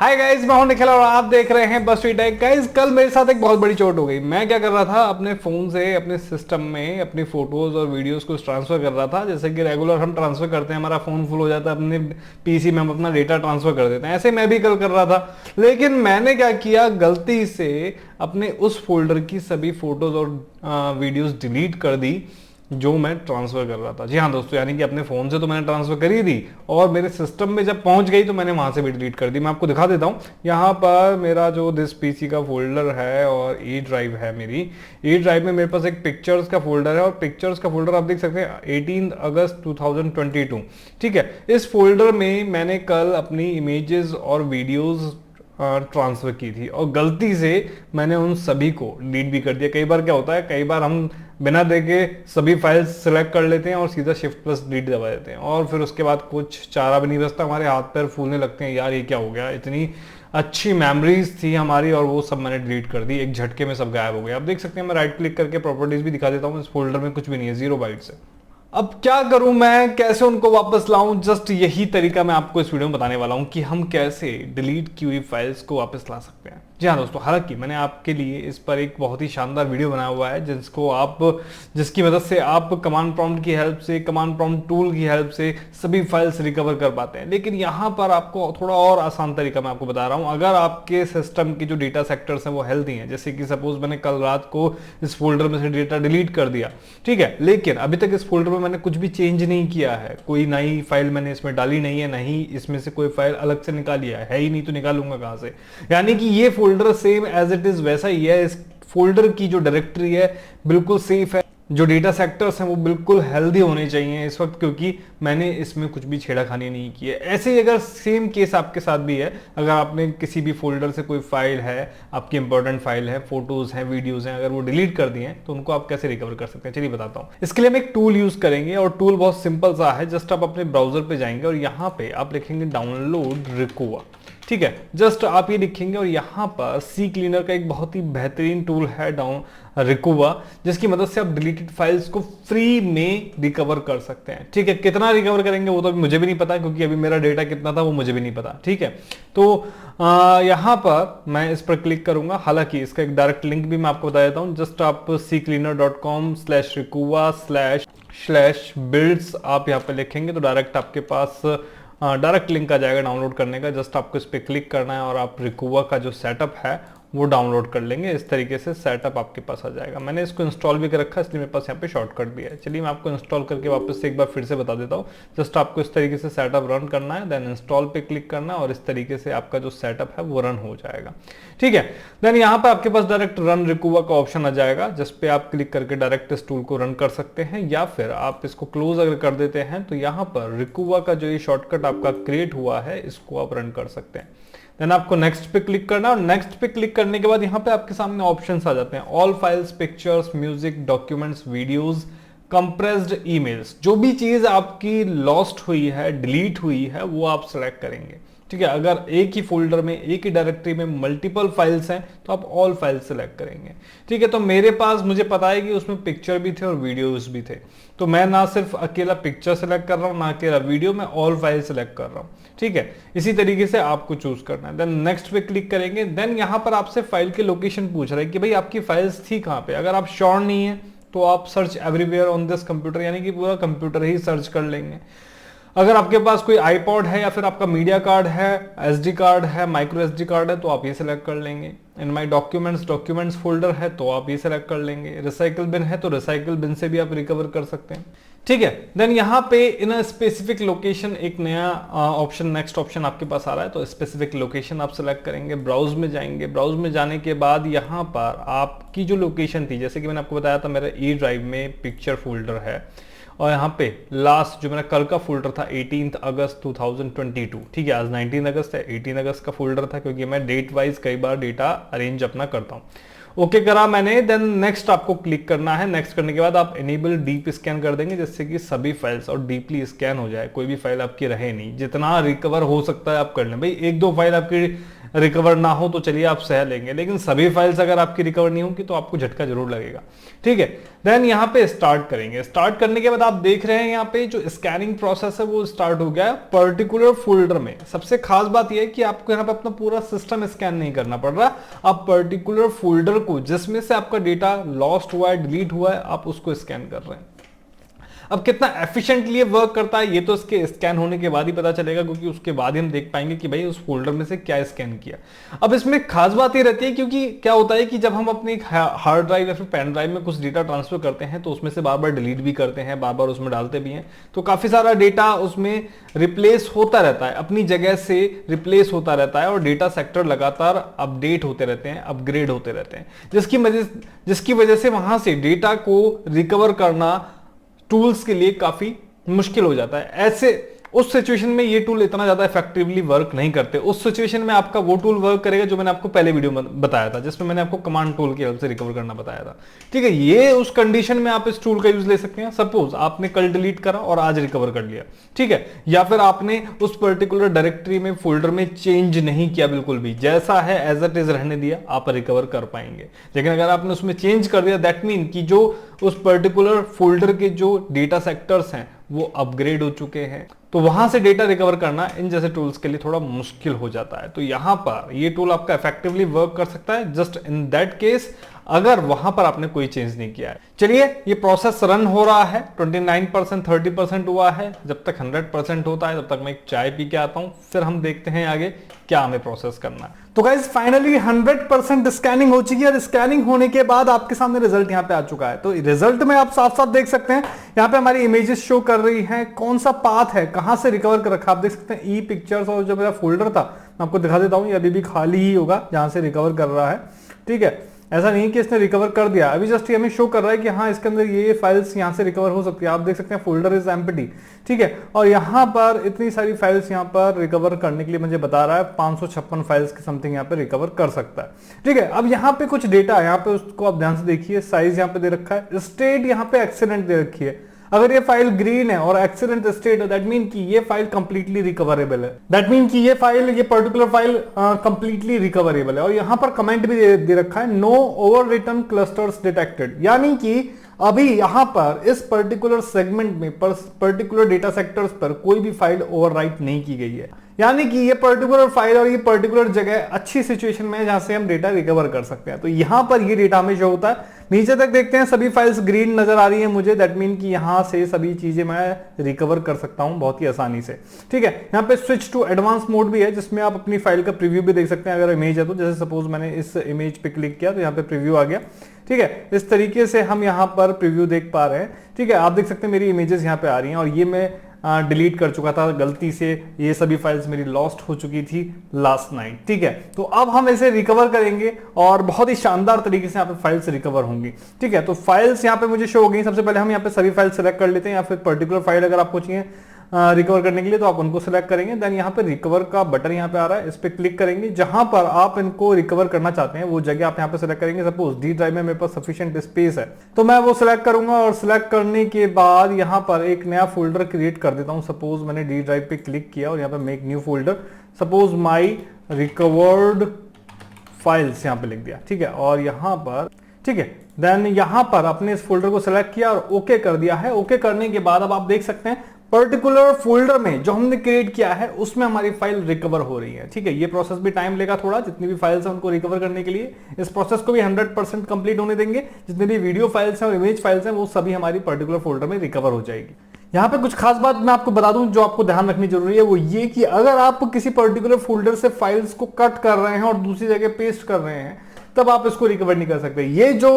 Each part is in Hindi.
हाय गाइस, मैं हूं निखिल और आप देख रहे हैं बस टेक। गाइस, कल मेरे साथ एक बहुत बड़ी चोट हो गई। मैं क्या कर रहा था, अपने फोन से अपने सिस्टम में अपनी फोटोज और वीडियोस को ट्रांसफर कर रहा था। जैसे कि रेगुलर हम ट्रांसफर करते हैं, हमारा फोन फुल हो जाता है, अपने पीसी में हम अपना डेटा ट्रांसफर कर देते हैं। ऐसे मैं भी कल कर रहा था, लेकिन मैंने क्या किया, गलती से अपने उस फोल्डर की सभी फोटोज और वीडियोज डिलीट कर दी जो मैं ट्रांसफर कर रहा था। जी हाँ दोस्तों, यानी कि अपने फोन से तो मैंने ट्रांसफर कर ही दी और मेरे सिस्टम में जब पहुंच गई तो मैंने वहां से भी डिलीट कर दी। मैं आपको दिखा देता हूं, यहाँ पर मेरा जो दिस पीसी का फोल्डर है और ई ड्राइव है, मेरी ई ड्राइव में मेरे पास एक पिक्चर्स का फोल्डर है और पिक्चर्स का फोल्डर आप देख सकते हैं 18 अगस्त 2022। ठीक है, इस फोल्डर में मैंने कल अपनी इमेजेस और वीडियोज ट्रांसफर की थी और गलती से मैंने उन सभी को डिलीट भी कर दिया। कई बार क्या होता है, कई बार हम बिना देखे सभी फाइल्स सिलेक्ट कर लेते हैं और सीधा शिफ्ट प्लस डिलीट दबा देते हैं और फिर उसके बाद कुछ चारा भी नहीं बचता, हमारे हाथ पैर फूलने लगते हैं, यार ये क्या हो गया, इतनी अच्छी मेमोरीज थी हमारी और वो सब मैंने डिलीट कर दी, एक झटके में सब गायब हो गया। आप देख सकते हैं, मैं राइट क्लिक करके प्रॉपर्टीज भी दिखा देता हूँ, इस फोल्डर में कुछ भी नहीं है, 0 बाइट्स है। अब क्या करूं मैं, कैसे उनको वापस लाऊं, जस्ट यही तरीका मैं आपको इस वीडियो में बताने वाला हूं कि हम कैसे डिलीट की हुई फाइल्स को वापस ला सकते हैं। जी हाँ दोस्तों, हालांकि मैंने आपके लिए इस पर एक बहुत ही शानदार वीडियो बनाया हुआ है जिसकी मदद से आप कमांड प्रॉम्प्ट की हेल्प से, कमांड प्रॉम्प्ट टूल की हेल्प से सभी फाइल्स रिकवर कर पाते हैं। लेकिन यहाँ पर आपको थोड़ा और आसान तरीका मैं आपको बता रहा हूँ। अगर आपके सिस्टम की जो डेटा सेक्टर्स हैं वो हेल्दी हैं, जैसे कि सपोज मैंने कल रात को इस फोल्डर में से डेटा डिलीट कर दिया, ठीक है, लेकिन अभी तक इस फोल्डर में मैंने कुछ भी चेंज नहीं किया है, कोई नई फाइल मैंने इसमें डाली नहीं है, नहीं इसमें से कोई फाइल अलग से निकाली है ही नहीं, तो निकालूंगा कहां से। यानी कि ये folder same as it is वैसा ही है, इस फोल्डर की जो डायरेक्टरी है बिल्कुल सेफ है, जो डेटा सेक्टर्स हैं वो बिल्कुल हेल्दी होने चाहिए इस वक्त, क्योंकि मैंने इसमें कुछ भी छेड़खानी नहीं की है। ऐसे ही अगर सेम केस आपके साथ भी है, अगर आपने किसी भी फोल्डर से कोई फाइल है, आपकी इंपॉर्टेंट फाइल है, फोटोज हैं, वीडियोज हैं, अगर वो डिलीट कर दिए हैं तो उनको आप कैसे रिकवर कर सकते हैं, चलिए बताता हूं। इसके लिए हम एक टूल यूज करेंगे और टूल बहुत सिंपल सा है। जस्ट आप अपने ब्राउजर पे जाएंगे और यहाँ पे आप लिखेंगे डाउनलोड रिकोवा। ठीक है, जस्ट आप ये लिखेंगे और यहाँ पर सी क्लीनर का एक बहुत ही बेहतरीन टूल है रिकोवा, जिसकी मदद से आप डिलीटेड फाइल्स को फ्री में रिकवर कर सकते हैं। ठीक है, कितना रिकवर करेंगे वो तो अभी मुझे भी नहीं पता, क्योंकि अभी मेरा डेटा कितना था वो मुझे भी नहीं पता। ठीक है, तो यहाँ पर मैं इस पर क्लिक करूंगा। हालांकि इसका एक डायरेक्ट लिंक भी मैं आपको बता देता हूँ। जस्ट आप cleaner.com/recoova/builds आप यहाँ पे लिखेंगे तो डायरेक्ट आपके पास डायरेक्ट लिंक आ जाएगा डाउनलोड करने का। जस्ट आपको इस पर क्लिक करना है और आप रिकोवा का जो सेटअप है वो डाउनलोड कर लेंगे। इस तरीके से सेटअप आपके पास आ जाएगा। मैंने इसको इंस्टॉल भी कर रखा है, इसलिए मेरे पास यहाँ पे शॉर्टकट भी है। चलिए मैं आपको इंस्टॉल करके वापस से एक बार फिर से बता देता हूँ। जस्ट आपको इस तरीके से सेटअप रन करना है, देन इंस्टॉल पे क्लिक करना है और इस तरीके से आपका जो सेटअप है वो रन हो जाएगा। ठीक है, देन यहाँ पे आपके पास डायरेक्ट रन रिकोवा का ऑप्शन आ जाएगा, जिस पे आप क्लिक करके डायरेक्ट इस टूल को रन कर सकते हैं, या फिर आप इसको क्लोज अगर कर देते हैं तो यहाँ पर रिकोवा का जो ये शॉर्टकट आपका क्रिएट हुआ है इसको आप रन कर सकते हैं। देन आपको नेक्स्ट पे क्लिक करना और नेक्स्ट पे क्लिक करने के बाद यहाँ पे आपके सामने ऑप्शंस आ जाते हैं। All files, pictures, music, documents, videos, compressed emails. जो भी चीज आपकी लॉस्ट हुई है, डिलीट हुई है, वो आप सेलेक्ट करेंगे। ठीक है, अगर एक ही फोल्डर में, एक ही डायरेक्टरी में मल्टीपल फाइल्स हैं तो आप ऑल फाइल्स सेलेक्ट करेंगे। ठीक है, तो मेरे पास, मुझे पता है कि उसमें पिक्चर भी थे और वीडियोस भी थे, तो मैं ना सिर्फ अकेला पिक्चर सेलेक्ट कर रहा हूं, ना अकेला वीडियो, मैं ऑल फाइल सेलेक्ट कर रहा हूं। ठीक है, इसी तरीके से आपको चूज करना है। देन नेक्स्ट पे क्लिक करेंगे। देन यहां पर आपसे फाइल के लोकेशन पूछ रहा है कि भाई आपकी फाइल्स थी कहां पे। अगर आप श्योर नहीं है तो आप search everywhere on this computer, यानी कि पूरा कंप्यूटर ही सर्च कर लेंगे। अगर आपके पास कोई आईपॉड है या फिर आपका मीडिया कार्ड है, एसडी कार्ड है, माइक्रो एसडी कार्ड है, तो आप ये सिलेक्ट कर लेंगे। इन माई डॉक्यूमेंट्स फोल्डर है तो आप ये सिलेक्ट कर लेंगे। रिसाइकल बिन है तो रिसाइकल बिन से भी आप रिकवर कर सकते हैं। ठीक है, देन यहाँ पे इन अ स्पेसिफिक लोकेशन एक नया ऑप्शन, नेक्स्ट ऑप्शन आपके पास आ रहा है, तो स्पेसिफिक लोकेशन आप सिलेक्ट करेंगे। ब्राउज में जाएंगे। ब्राउज में जाने के बाद यहाँ पर आपकी जो लोकेशन थी, जैसे कि मैंने आपको बताया था मेरा ई ड्राइव में पिक्चर फोल्डर है और यहाँ पे लास्ट जो मेरा कल का फोल्डर था 18 अगस्त 2022। ठीक है, आज 19 अगस्त है, 18 अगस्त का फोल्डर था, क्योंकि मैं डेट वाइज कई बार डेटा अरेंज अपना करता हूँ। ओके करा मैंने। देन नेक्स्ट आपको क्लिक करना है। नेक्स्ट करने के बाद आप एनेबल डीप स्कैन कर देंगे, जिससे कि सभी फाइल्स और डीपली स्कैन हो जाए, कोई भी फाइल आपकी रहे नहीं। जितना रिकवर हो सकता है आप कर लें। भाई एक दो फाइल आपकी रिकवर ना हो तो चलिए आप सह लेंगे, लेकिन सभी फाइल्स अगर आपकी रिकवर नहीं होगी तो आपको झटका जरूर लगेगा। ठीक है, देन यहाँ पे स्टार्ट करेंगे। स्टार्ट करने के बाद आप देख रहे हैं यहाँ पे जो स्कैनिंग प्रोसेस है वो स्टार्ट हो गया है पर्टिकुलर फोल्डर में। सबसे खास बात यह है कि आपको यहाँ पे अपना पूरा सिस्टम स्कैन नहीं करना पड़ रहा, आप पर्टिकुलर फोल्डर को जिसमें से आपका डेटा लॉस्ट हुआ है, डिलीट हुआ है, आप उसको स्कैन कर रहे हैं। अब कितना एफिशिएंटली वर्क करता है ये तो इसके स्कैन होने के बाद ही पता चलेगा, क्योंकि उसके बाद ही हम देख पाएंगे कि भाई उस फोल्डर में से क्या स्कैन किया। अब इसमें खास बात ये रहती है, क्योंकि क्या होता है कि जब हम अपनी हार्ड ड्राइव या फिर पेन ड्राइव में कुछ डेटा ट्रांसफर करते हैं तो उसमें से बार बार डिलीट भी करते हैं, बार बार उसमें डालते भी हैं, तो काफी सारा डेटा उसमें रिप्लेस होता रहता है, अपनी जगह से रिप्लेस होता रहता है, और डेटा सेक्टर लगातार अपडेट होते रहते हैं, अपग्रेड होते रहते हैं, जिसकी वजह से वहां से डेटा को रिकवर करना टूल्स के लिए काफी मुश्किल हो जाता है। ऐसे उस सिचुएशन में ये टूल इतना ज्यादा इफेक्टिवली वर्क नहीं करते। उस सिचुएशन में आपका वो टूल वर्क करेगा जो मैंने आपको पहले वीडियो में बताया था, जिसमें मैंने आपको कमांड टूल की हेल्प से रिकवर करना बताया था। ठीक है, ये उस कंडीशन में आप इस टूल का यूज ले सकते हैं। सपोज आपने कल डिलीट करा और आज रिकवर कर लिया, ठीक है, या फिर आपने उस पर्टिकुलर डायरेक्टरी में फोल्डर में चेंज नहीं किया, बिल्कुल भी जैसा है एज इट इज रहने दिया, आप रिकवर कर पाएंगे। लेकिन अगर आपने उसमें चेंज कर दिया, दैट मीन कि जो उस पर्टिकुलर फोल्डर के जो डेटा सेक्टर्स हैं वो अपग्रेड हो चुके हैं, तो वहां से डेटा रिकवर करना इन जैसे टूल्स के लिए थोड़ा मुश्किल हो जाता है। तो यहां पर ये टूल आपका इफेक्टिवली वर्क कर सकता है जस्ट इन दैट केस, अगर वहां पर आपने कोई चेंज नहीं किया है। चलिए, ये प्रोसेस रन हो रहा है, 29% 30% हुआ है। जब तक 100% होता है तब तक मैं एक चाय पी के आता हूं, फिर हम देखते हैं आगे क्या हमें प्रोसेस करना है। तो गाइस फाइनली 100% स्कैनिंग हो चुकी है, और स्कैनिंग होने के बाद आपके सामने रिजल्ट यहाँ पे आ चुका है। तो रिजल्ट में आप साफ साफ देख सकते हैं, यहाँ पे हमारी इमेजेस शो कर रही हैं, कौन सा पाथ है, कहां से रिकवर कर रखा, आप देख सकते हैं ई पिक्चर्स, और जो मेरा फोल्डर था मैं आपको दिखा देता हूँ, ये अभी भी खाली ही होगा जहां से रिकवर कर रहा है। ठीक है, ऐसा नहीं कि इसने रिकवर कर दिया, अभी जस्ट ये हमें शो कर रहा है कि हाँ इसके अंदर ये फाइल्स यहाँ से रिकवर हो सकती है। आप देख सकते हैं फोल्डर इज एम्प्टी, ठीक है, और यहाँ पर इतनी सारी फाइल्स यहाँ पर रिकवर करने के लिए मुझे बता रहा है 556 फाइल्स के समथिंग यहाँ पे रिकवर कर सकता है। ठीक है, अब यहाँ पे कुछ डेटा है, यहाँ पे उसको आप ध्यान से देखिए, साइज यहाँ पे दे रखा है, स्टेट यहाँ पे एक्सीलेंट दे रखी है। अगर ये फाइल ग्रीन है और एक्सीलेंट स्टेट है, दैट मीन कि ये फाइल कंप्लीटली रिकवरेबल है, दैट मीन कि ये फाइल, ये पर्टिकुलर फाइल कंप्लीटली रिकवरेबल है। और यहां पर कमेंट भी दे रखा है, no over return clusters detected, यानी कि अभी यहां पर इस पर्टिकुलर सेगमेंट में पर्टिकुलर डेटा सेक्टर्स पर कोई भी फाइल ओवरराइट नहीं की गई है, यानी कि ये पर्टिकुलर फाइल और ये पर्टिकुलर जगह अच्छी सिचुएशन में है जहां से हम डेटा रिकवर कर सकते हैं। तो यहां पर ये डेटा हमें शो होता है। नीचे तक देखते हैं, सभी फाइल्स ग्रीन नजर आ रही है मुझे, दैट मीन कि यहां से सभी चीजें मैं रिकवर कर सकता हूं बहुत ही आसानी से। ठीक है, यहाँ पे स्विच टू एडवांस मोड भी है, जिसमें आप अपनी फाइल का प्रीव्यू भी देख सकते हैं अगर इमेज है तो। जैसे सपोज मैंने इस इमेज पे क्लिक किया तो यहाँ पे प्रीव्यू आ गया। ठीक है, इस तरीके से हम यहाँ पर प्रीव्यू देख पा रहे हैं। ठीक है, आप देख सकते हैं मेरी इमेजेस यहाँ पे आ रही हैं, और ये मैं डिलीट कर चुका था गलती से, ये सभी फाइल्स मेरी लॉस्ट हो चुकी थी लास्ट नाइट। ठीक है, तो अब हम इसे रिकवर करेंगे और बहुत ही शानदार तरीके से यहाँ पे फाइल्स रिकवर होंगी। ठीक है, तो फाइल्स यहाँ पे मुझे शो हो गई। सबसे पहले हम यहाँ पे सभी फाइल सेलेक्ट कर लेते हैं, या फिर पर्टिकुलर फाइल अगर आपको चाहिए रिकवर करने के लिए तो आप उनको सिलेक्ट करेंगे। देन यहाँ पे रिकवर का बटन यहाँ पे आ रहा है, इस पे क्लिक करेंगे, जहां पर आप इनको रिकवर करना चाहते हैं वो जगह आप यहाँ पे सिलेक्ट करेंगे। सपोज डी ड्राइव में मेरे पास सफिशिएंट स्पेस है तो मैं वो सिलेक्ट करूंगा, और सिलेक्ट करने के बाद यहाँ पर एक नया फोल्डर क्रिएट कर देता हूँ। सपोज मैंने डी ड्राइव पे क्लिक किया और यहाँ पे make new folder, suppose my recovered files यहाँ पे लिख दिया। ठीक है, और यहाँ पर ठीक है, देन यहाँ पर आपने इस फोल्डर को सिलेक्ट किया और ओके कर दिया है। ओके करने के बाद अब आप देख सकते हैं पर्टिकुलर फोल्डर में जो हमने क्रिएट किया है उसमें हमारी फाइल रिकवर हो रही है। ठीक है, ये प्रोसेस भी टाइम लेगा थोड़ा, जितनी भी फाइल्स हैं उनको रिकवर करने के लिए। इस प्रोसेस को भी 100% कंप्लीट होने देंगे। जितने भी वीडियो फाइल्स हैं और इमेज फाइल्स हैं वो सभी हमारी पर्टिकुलर फोल्डर में रिकवर हो जाएगी। यहाँ पे कुछ खास बात मैं आपको बता दूं जो आपको ध्यान रखनी जरूरी है, वो ये कि अगर आप किसी पर्टिकुलर फोल्डर से फाइल्स को कट कर रहे हैं और दूसरी जगह पेस्ट कर रहे हैं तब आप इसको रिकवर नहीं कर सकते। ये जो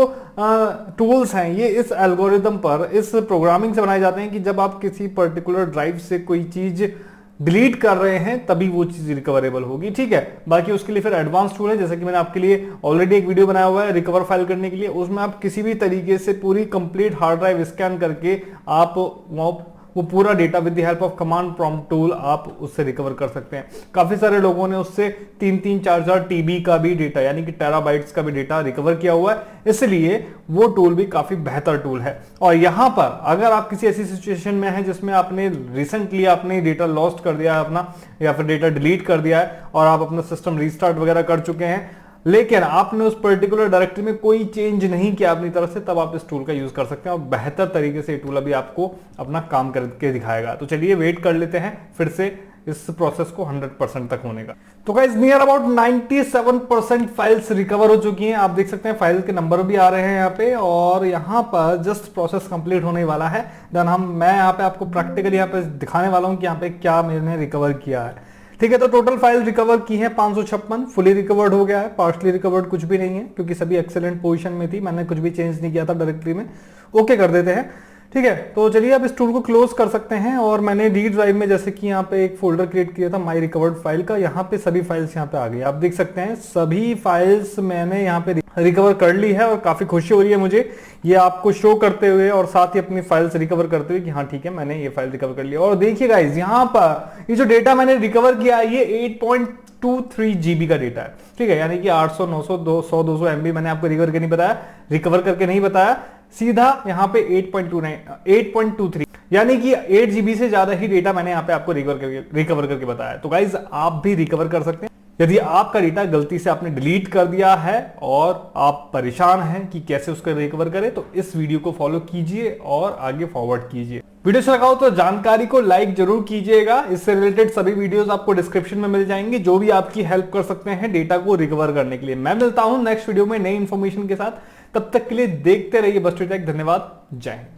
टूल्स हैं ये इस एल्गोरिदम पर, इस प्रोग्रामिंग से बनाए जाते हैं कि जब आप किसी पर्टिकुलर ड्राइव से कोई चीज डिलीट कर रहे हैं तभी वो चीज रिकवरेबल होगी। ठीक है, बाकी उसके लिए फिर एडवांस टूल है, जैसे कि मैंने आपके लिए ऑलरेडी एक वीडियो बनाया हुआ है रिकवर फाइल करने के लिए। उसमें आप किसी भी तरीके से पूरी कंप्लीट हार्ड ड्राइव स्कैन करके आप वो पूरा data with the help of command prompt tool आप उससे रिकवर कर सकते हैं। काफी सारे लोगों ने उससे 3-4 टीबी का भी डेटा यानी कि टेराबाइट्स का भी डेटा रिकवर किया हुआ है, इसलिए वो टूल भी काफी बेहतर टूल है। और यहां पर अगर आप किसी ऐसी सिचुएशन में हैं जिसमें आपने रिसेंटली आपने डेटा लॉस्ट कर दिया है अपना, या फिर डेटा डिलीट कर दिया है और आप अपना सिस्टम रीस्टार्ट वगैरह कर चुके हैं, लेकिन आपने उस पर्टिकुलर डायरेक्टरी में कोई चेंज नहीं किया अपनी तरफ से, तब आप इस टूल का यूज कर सकते हैं और बेहतर तरीके से ये टूल अभी आपको अपना काम करके दिखाएगा। तो चलिए वेट कर लेते हैं फिर से इस प्रोसेस को 100% तक होने का। तो guys near about 97% files recover हो चुकी हैं। आप देख सकते हैं फाइल के नंबर भी आ रहे हैं यहाँ पे, और यहाँ पर जस्ट प्रोसेस कंप्लीट होने वाला है। देन मैं यहाँ पे आपको प्रैक्टिकली यहाँ पे दिखाने वाला हूँ कि यहाँ पे क्या मैंने रिकवर किया है। ठीक है, तो टोटल फाइल रिकवर की है 556, फुली रिकवर्ड हो गया है, पार्शली रिकवर्ड कुछ भी नहीं है क्योंकि सभी एक्सेलेंट पोजीशन में थी, मैंने कुछ भी चेंज नहीं किया था डायरेक्टरी में। ओके कर देते हैं। ठीक है, तो चलिए अब इस टूल को क्लोज कर सकते हैं। और मैंने डी ड्राइव में जैसे कि यहाँ पे एक फोल्डर क्रिएट किया था माई रिकवर्ड फाइल का, यहाँ पे सभी फाइल्स यहाँ पे आ गई। आप देख सकते हैं सभी फाइल्स मैंने यहाँ पे रिकवर कर ली है और काफी खुशी हो रही है मुझे ये आपको शो करते हुए और साथ ही अपनी फाइल्स रिकवर करते हुए कि हाँ ठीक है मैंने ये फाइल रिकवर कर लिया। और देखिए गाइस यहाँ पर ये जो डेटा मैंने रिकवर किया है ये 8.23 जीबी का डेटा है। ठीक है, यानी कि 800, 900, 200, 200 MB मैंने आपको रिकवर करके नहीं बताया, सीधा यहाँ पे 8.23 यानी कि 8 जीबी से ज्यादा ही डेटा मैंने यहाँ पे आपको रिकवर करके बताया। तो गाइज आप भी रिकवर कर सकते हैं यदि आपका डेटा गलती से आपने डिलीट कर दिया है और आप परेशान हैं कि कैसे उसको रिकवर करें, तो इस वीडियो को फॉलो कीजिए और आगे फॉरवर्ड कीजिए। वीडियो अच्छा लगा हो तो जानकारी को लाइक जरूर कीजिएगा। इससे रिलेटेड सभी वीडियोस आपको डिस्क्रिप्शन में मिल जाएंगे जो भी आपकी हेल्प कर सकते हैं डेटा को रिकवर करने के लिए। मैं मिलता हूं नेक्स्ट वीडियो में नई इंफॉर्मेशन के साथ, तब तक के लिए देखते रहिए बस्टरी टेक। धन्यवाद, जय हिंद।